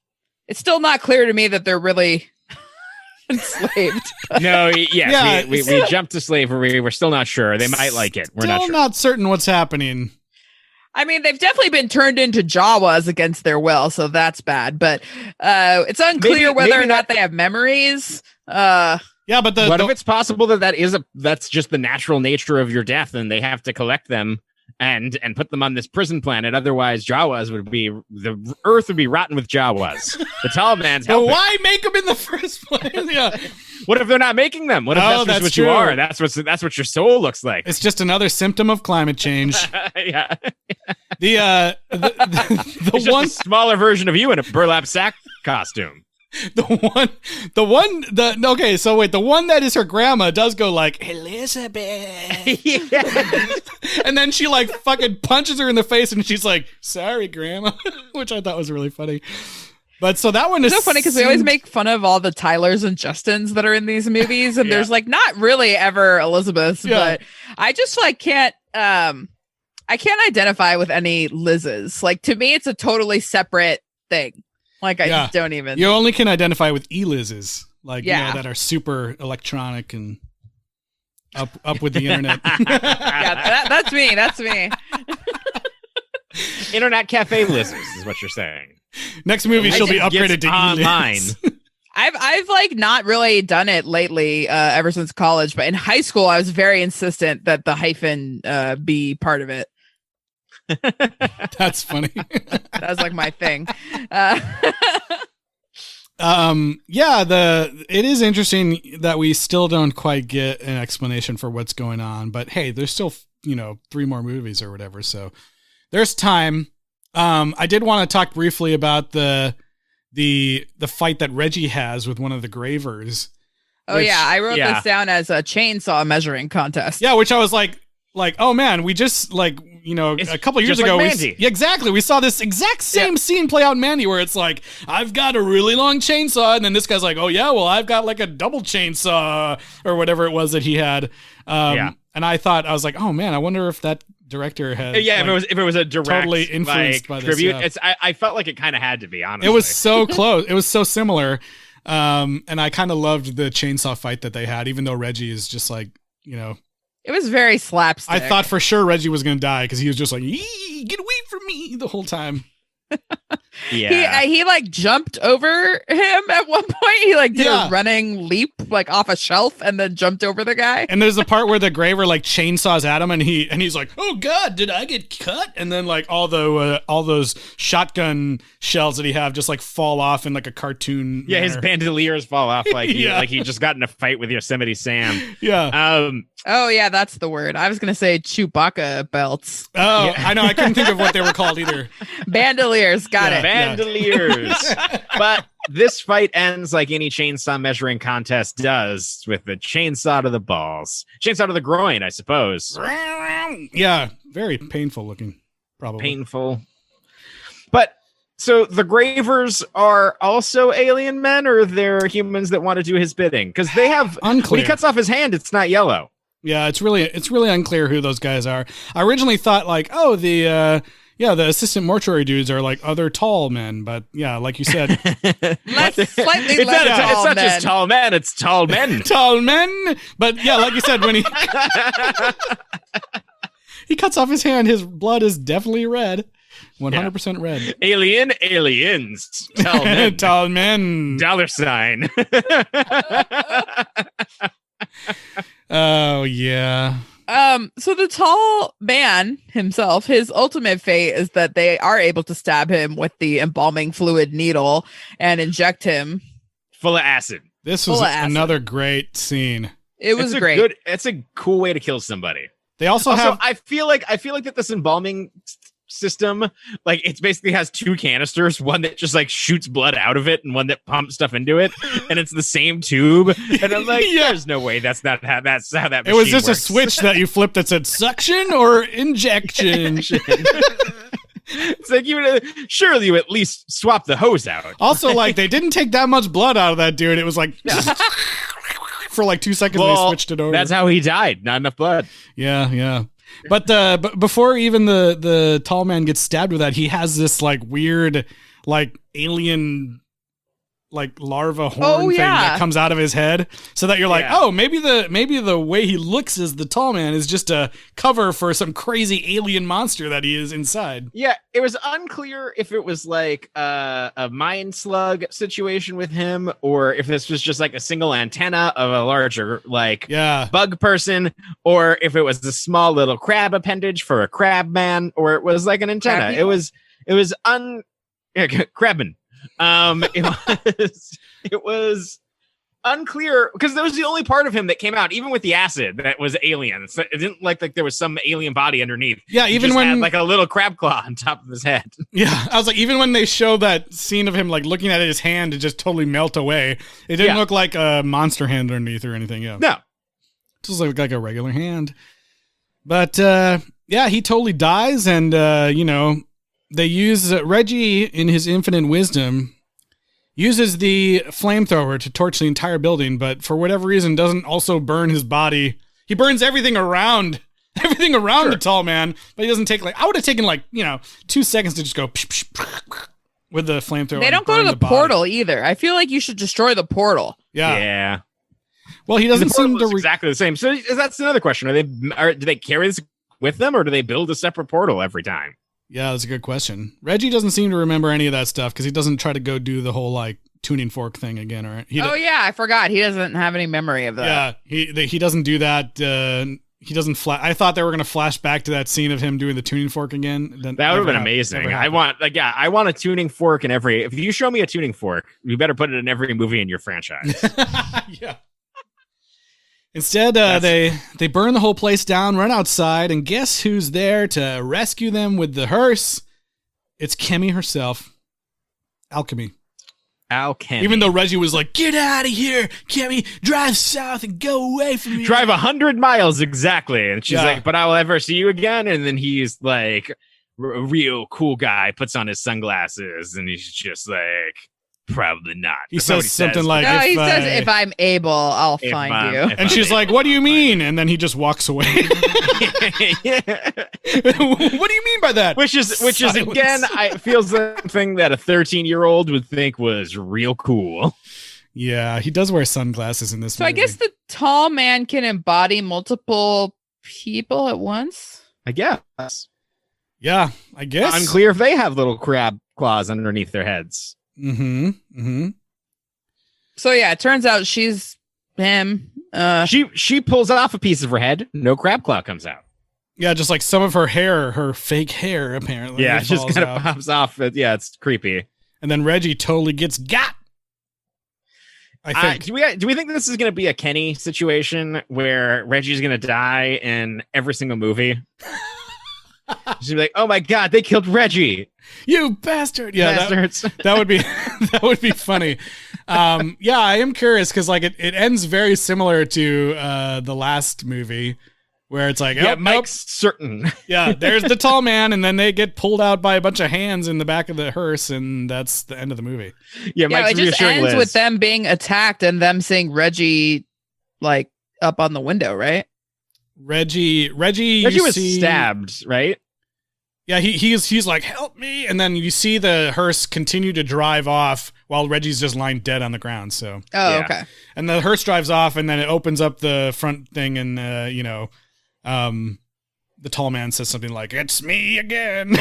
It's still not clear to me that they're really enslaved. No, yes, we jumped to slavery. We're still not sure. They might like it. We're still not certain what's happening. I mean, they've definitely been turned into Jawas against their will, so that's bad. But it's unclear whether or not they have memories. Yeah, but what if it's possible that's just the natural nature of your death, and they have to collect them and put them on this prison planet? Otherwise, the Earth would be rotten with Jawas. The Taliban's helping. But why make them in the first place? Yeah. What if they're not making them? What if that's just what true. You are? That's what your soul looks like. It's just another symptom of climate change. Yeah. The it's one just a smaller version of you in a burlap sack costume. The one that is her grandma does go like, Elizabeth. Yeah. And then she like fucking punches her in the face, and she's like, sorry, grandma, which I thought was really funny. But so that one is so funny because we always make fun of all the Tylers and Justins that are in these movies, and there's like not really ever Elizabeths, but I just like can't identify with any Liz's. Like to me, it's a totally separate thing. Like I just don't even. You only can identify with Eliz's, like you know, that are super electronic and up with the internet. Yeah, that's me. That's me. Internet cafe Liz's is what you're saying. Next movie, she'll be upgraded to online. I've like not really done it lately, ever since college. But in high school, I was very insistent that the hyphen be part of it. That's funny. That was like my thing. It is interesting that we still don't quite get an explanation for what's going on, but hey, there's still 3 more movies or whatever, so there's time. I did want to talk briefly about the fight that Reggie has with one of the gravers. Oh yeah, I wrote this down as a chainsaw measuring contest. Yeah, which I was like, oh man, we just a couple years ago, we saw this exact same scene play out in Mandy, where it's like, I've got a really long chainsaw, and then this guy's like, oh yeah, well I've got like a double chainsaw or whatever it was that he had. And I was like, oh man, I wonder if that director had if it was a direct totally influenced by this tribute. I felt like it kind of had to be, honestly. It was so close. It was so similar. And I kind of loved the chainsaw fight that they had, even though Reggie is just like, it was very slapstick. I thought for sure Reggie was going to die because he was just like, get away from me the whole time. He like jumped over him at one point. He like did a running leap like off a shelf and then jumped over the guy. And there's the part where the Graver like chainsaws at him and he's like, "Oh God, did I get cut?" And then like all those shotgun shells that he have just like fall off in like a cartoon. Yeah, manner. his bandoliers fall off like he just got in a fight with Yosemite Sam. Yeah. Oh yeah, that's the word. I was gonna say Chewbacca belts. Oh, yeah. I know. I couldn't think of what they were called either. Bandoliers. Got it. Bandoliers. But this fight ends like any chainsaw measuring contest does, with the chainsaw to the balls. Chainsaw to the groin, I suppose. Yeah. Very painful looking. Probably. Painful. But so the Gravers are also alien men, or they're humans that want to do his bidding? Because they have unclear. When he cuts off his hand, it's not yellow. Yeah, it's really unclear who those guys are. I originally thought like, oh, the assistant mortuary dudes are like other tall men, but yeah, like you said, slightly it's not just tall men, it's tall men. Tall men. But yeah, like you said, when he cuts off his hand, his blood is definitely red. 100% red. Aliens. Tall men. Tall men. $. Oh yeah. So the tall man himself, his ultimate fate is that they are able to stab him with the embalming fluid needle and inject him full of acid. This was another great scene. It was great. It's a cool way to kill somebody. They also have. I feel like that this embalming system, like, it basically has two canisters, one that just like shoots blood out of it and one that pumps stuff into it, and it's the same tube. And I'm like, there's no way that's how that machine it was just works. a switch that you flipped that said suction or injection. It's like, surely you at least swap the hose out. Also, like, they didn't take that much blood out of that dude. It was like for like 2 seconds they switched it over. That's how he died. Not enough blood. Yeah. But before even the tall man gets stabbed with that, he has this like weird like alien like larva horn thing that comes out of his head, so that you're like, oh, maybe the way he looks as the tall man is just a cover for some crazy alien monster that he is inside. Yeah, it was unclear if it was like a mind slug situation with him, or if this was just like a single antenna of a larger like bug person, or if it was the small little crab appendage for a crab man, or it was like an antenna. It was crabbing. It was unclear, because that was the only part of him that came out, even with the acid, that was alien. It didn't like there was some alien body underneath. Yeah, even when had like a little crab claw on top of his head. Yeah, I was like, even when they show that scene of him like looking at his hand to just totally melt away, it didn't look like a monster hand underneath or anything. Yeah, no, it just looked like a regular hand. But he totally dies, and they use Reggie, in his infinite wisdom, uses the flamethrower to torch the entire building, but for whatever reason doesn't also burn his body. He burns everything around the tall man, but he doesn't take I would have taken 2 seconds to just go with the flamethrower. They don't go to the portal either. I feel like you should destroy the portal. Yeah. Well, he doesn't seem to exactly the same. So that's another question. Do they carry this with them, or do they build a separate portal every time? Yeah, that's a good question. Reggie doesn't seem to remember any of that stuff, because he doesn't try to go do the whole tuning fork thing again. Or I forgot. He doesn't have any memory of that. Yeah, he doesn't do that. He doesn't I thought they were going to flash back to that scene of him doing the tuning fork again. That would have been amazing. I want a tuning fork in every. If you show me a tuning fork, you better put it in every movie in your franchise. Yeah. Instead, they burn the whole place down, run outside, and guess who's there to rescue them with the hearse? It's Kemi herself. Alchemy. Even though Reggie was like, "Get out of here, Kemi, drive south and go away from me." Drive 100 miles exactly. And she's like, "But I will ever see you again." And then he's like, a real cool guy, puts on his sunglasses, and he's just like, "Probably not." He says something like, he says, "If I'm able, I'll find you." And she's like, "What do you mean?" And then he just walks away. What do you mean by that? Which is again, feels something that a 13-year-old would think was real cool. Yeah, he does wear sunglasses in this movie. I guess the tall man can embody multiple people at once. I guess. Yeah, I guess. Unclear if they have little crab claws underneath their heads. So yeah, it turns out she's him. She pulls off a piece of her head. No crab claw comes out. Yeah, just like some of her hair, her fake hair, apparently. Yeah, it just kind of pops off. Yeah, it's creepy. And then Reggie totally gets got. I think. Do we think this is going to be a Kenny situation where Reggie's going to die in every single movie? She's be like, "Oh my God, they killed Reggie! You bastard!" Yeah, bastards. That would be that would be funny. Yeah, I am curious because like it ends very similar to the last movie. Where it's like, Mike's certain. Yeah, there's the tall man, and then they get pulled out by a bunch of hands in the back of the hearse, and that's the end of the movie. Yeah, Mike's it just ends with them being attacked and them seeing Reggie like up on the window, right? Reggie was stabbed, right? Yeah, he's like, help me, and then you see the hearse continue to drive off while Reggie's just lying dead on the ground. So, okay. And the hearse drives off, and then it opens up the front thing, and the tall man says something like, "It's me again."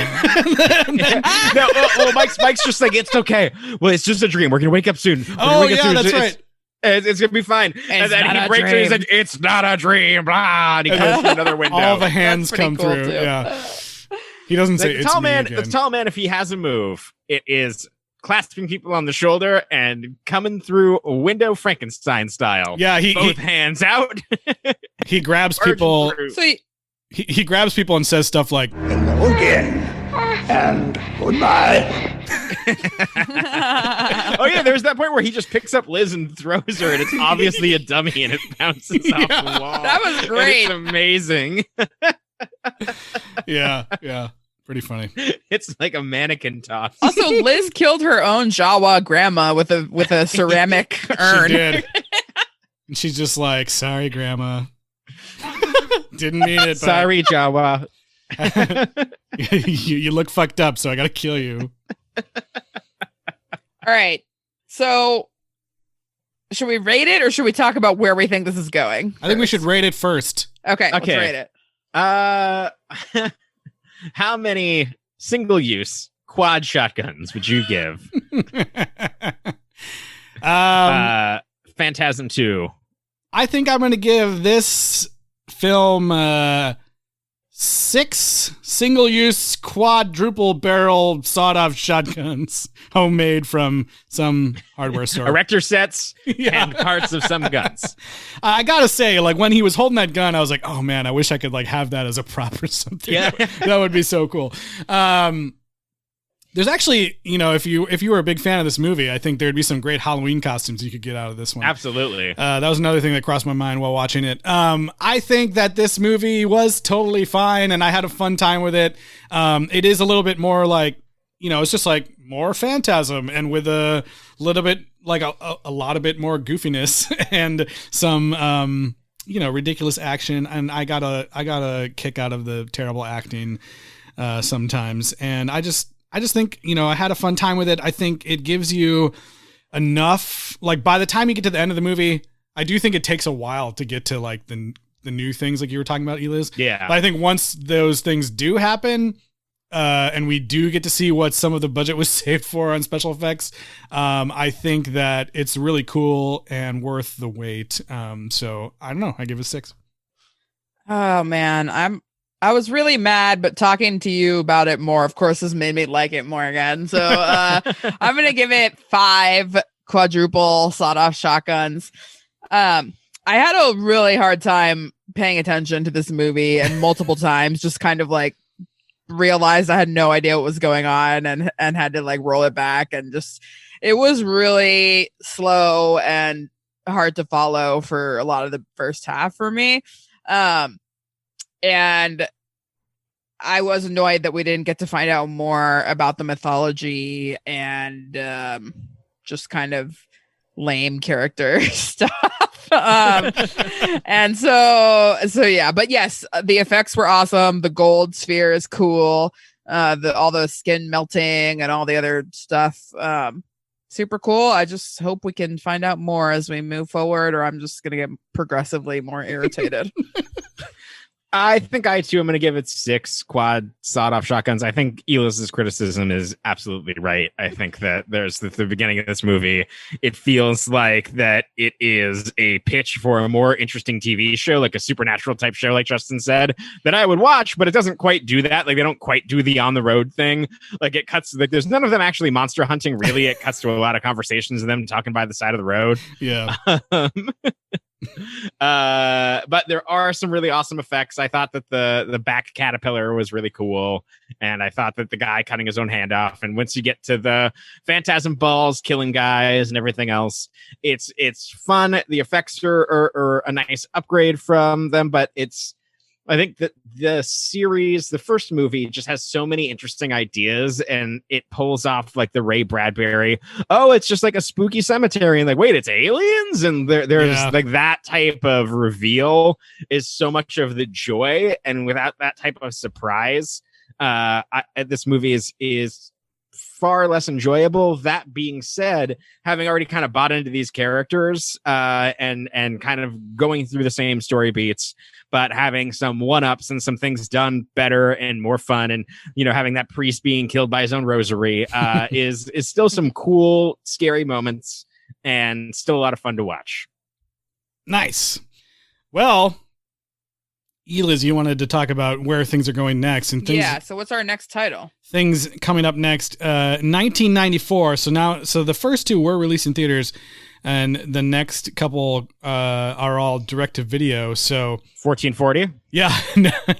Mike's just like, "It's okay. Well, it's just a dream. We're gonna wake up soon." That's right. It's gonna be fine. And then he breaks it. He said, "It's not a dream." Blah. And he comes through another window. All the hands come cool through. Too. Yeah. He doesn't say the it's tall me man. again. The tall man, if he has a move, it is clasping people on the shoulder and coming through a window Frankenstein style. Yeah, both hands out. He grabs people. So he grabs people and says stuff like, "Hello again, and goodbye." Oh yeah, there's that point where he just picks up Liz and throws her, and it's obviously a dummy, and it bounces off the wall. That was great. It's amazing. yeah, pretty funny. It's like a mannequin toss. Also, Liz killed her own Jawa grandma with a ceramic urn. She did. And she's just like, "Sorry, Grandma. Didn't mean it. Sorry, Jawa. you look fucked up, so I gotta kill you." All right. So, should we rate it, or should we talk about where we think this is going? I think we should rate it first. Okay. Let's rate it. How many single-use quad shotguns would you give? Phantasm II. I think I'm going to give this film 6 single-use quadruple barrel sawed-off shotguns, homemade from some hardware store. Erector sets and parts of some guns. I gotta say, like when he was holding that gun, I was like, "Oh man, I wish I could like have that as a prop or something." Yeah. That would be so cool. There's actually, if you were a big fan of this movie, I think there'd be some great Halloween costumes you could get out of this one. Absolutely. That was another thing that crossed my mind while watching it. I think that this movie was totally fine, and I had a fun time with it. It is a little bit more like, it's just like more Phantasm, and with a little bit like a lot of bit more goofiness and some ridiculous action. And I got a kick out of the terrible acting sometimes, and I just think, I had a fun time with it. I think it gives you enough, like by the time you get to the end of the movie, I do think it takes a while to get to like the new things like you were talking about, Eliz. Yeah. But I think once those things do happen, and we do get to see what some of the budget was saved for on special effects, I think that it's really cool and worth the wait. So I don't know. I give it a 6. Oh man, I was really mad, but talking to you about it more, of course, has made me like it more again. So I'm going to give it 5 quadruple sawed-off shotguns. I had a really hard time paying attention to this movie, and multiple times just kind of like realized I had no idea what was going on and had to like roll it back. And just, it was really slow and hard to follow for a lot of the first half for me. And I was annoyed that we didn't get to find out more about the mythology and just kind of lame character stuff. And so yeah, but yes, the effects were awesome. The gold sphere is cool. All the skin melting and all the other stuff. Super cool. I just hope we can find out more as we move forward, or I'm just going to get progressively more irritated. I think I too am going to give it 6 quad sawed-off shotguns. I think Elis's criticism is absolutely right. I think that there's the beginning of this movie, it feels like that it is a pitch for a more interesting TV show, like a supernatural type show, like Justin said, that I would watch, but it doesn't quite do that. Like they don't quite do the on the road thing. Like it cuts, like there's none of them actually monster hunting. Really, it cuts to a lot of conversations of them talking by the side of the road. Yeah. But there are some really awesome effects. I thought that the back caterpillar was really cool, and I thought that the guy cutting his own hand off, and once you get to the phantasm balls killing guys and everything else, it's fun. The effects are a nice upgrade from them, but I think that the series, the first movie, just has so many interesting ideas, and it pulls off like the Ray Bradbury, oh, it's just like a spooky cemetery, and like, wait, it's aliens, and there's like that type of reveal is so much of the joy, and without that type of surprise, this movie is far less enjoyable. That being said, having already kind of bought into these characters and kind of going through the same story beats, but having some one-ups and some things done better and more fun, and having that priest being killed by his own rosary is still some cool, scary moments, and still a lot of fun to watch. Nice. Well, Eliz, you wanted to talk about where things are going next, and things. Yeah. So what's our next title? Things coming up next. 1994. So the first two were released in theaters, and the next couple are all direct to video. So 1440. Yeah,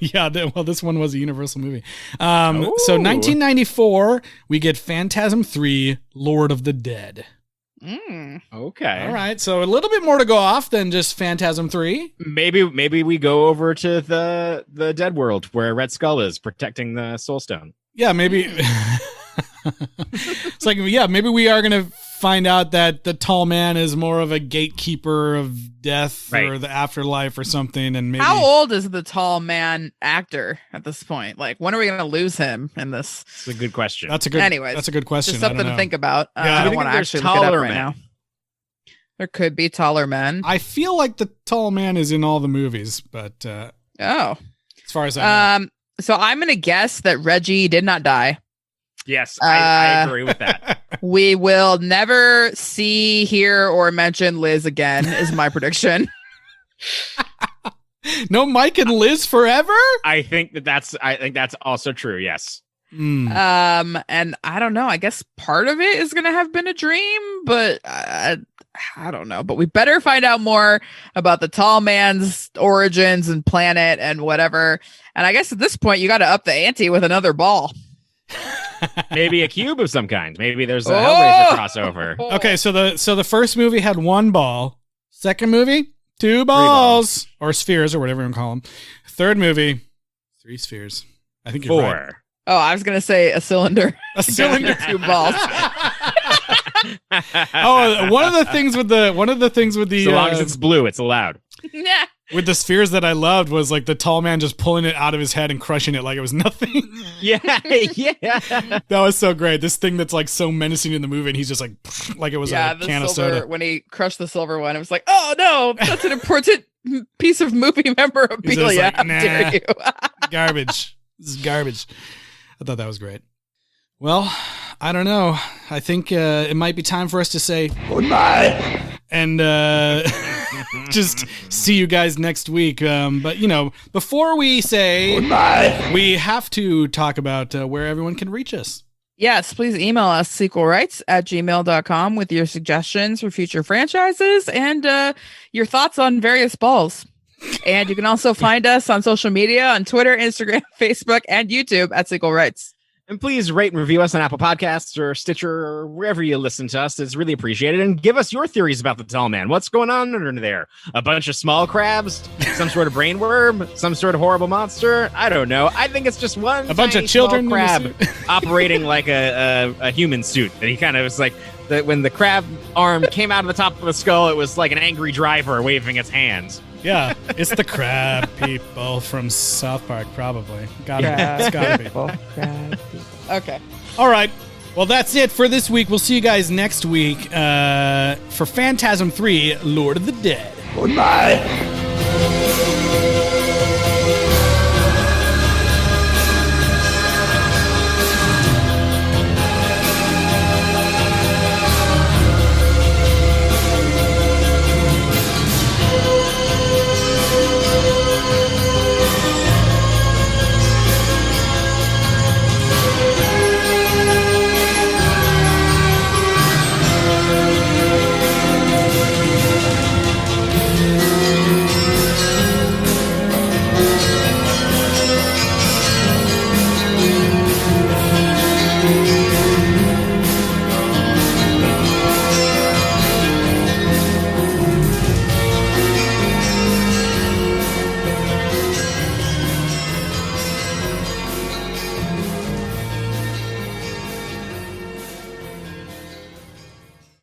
yeah. Well, this one was a Universal movie. So 1994, we get Phantasm II: Lord of the Dead. Okay. All right. So a little bit more to go off than just Phantasm 3. Maybe we go over to the Dead World where Red Skull is protecting the Soul Stone. Yeah, maybe. It's like, yeah, maybe we are going to find out that the tall man is more of a gatekeeper of death or the afterlife or something. And maybe. How old is the tall man actor at this point? Like, when are we going to lose him in this? It's a good question. Anyways, that's a good question. Just something to think about. Yeah. I don't want to actually look it up right now. There could be taller men. I feel like the tall man is in all the movies, but as far as I know. So I'm going to guess that Reggie did not die. Yes, I agree with that. We will never see, hear, or mention Liz again, is my prediction. No Mike and Liz forever? I think that's also true, yes. And I don't know. I guess part of it is going to have been a dream, but I don't know. But we better find out more about the tall man's origins and planet and whatever. And I guess at this point, you got to up the ante with another ball. Maybe a cube of some kind. Maybe there's a Hellraiser crossover. Okay, so the first movie had 1 ball. Second movie, 2 balls. Or spheres, or whatever you want to call them. Third movie, 3 spheres. I think you're 4. right. Oh, I was gonna say a cylinder. A cylinder, 2 balls. One of the things with the so long as it's blue, it's allowed. Yeah. With the spheres that I loved was like the tall man just pulling it out of his head and crushing it like it was nothing. Yeah. That was so great. This thing that's like so menacing in the movie, and he's just like it was a can of soda. When he crushed the silver one, it was like, oh no, that's an important piece of movie memorabilia. Like, How dare you? Garbage. This is garbage. I thought that was great. Well, I don't know. I think it might be time for us to say goodbye and just see you guys next week. But, before we say goodbye, we have to talk about where everyone can reach us. Yes, please email us sequelrights@gmail.com with your suggestions for future franchises and your thoughts on various balls. And you can also find us on social media on Twitter, Instagram, Facebook, and YouTube at Sequel Rights. And please rate and review us on Apple Podcasts or Stitcher or wherever you listen to us. It's really appreciated. And give us your theories about the tall man. What's going on under there? A bunch of small crabs? Some sort of brainworm? Some sort of horrible monster? I don't know. I think it's just a bunch of children crab operating like a human suit. And he kind of was like, when the crab arm came out of the top of the skull, it was like an angry driver waving its hands. Yeah, it's the crab people from South Park, probably. It's gotta be. Okay. All right. Well, that's it for this week. We'll see you guys next week for Phantasm 3: Lord of the Dead. Goodbye.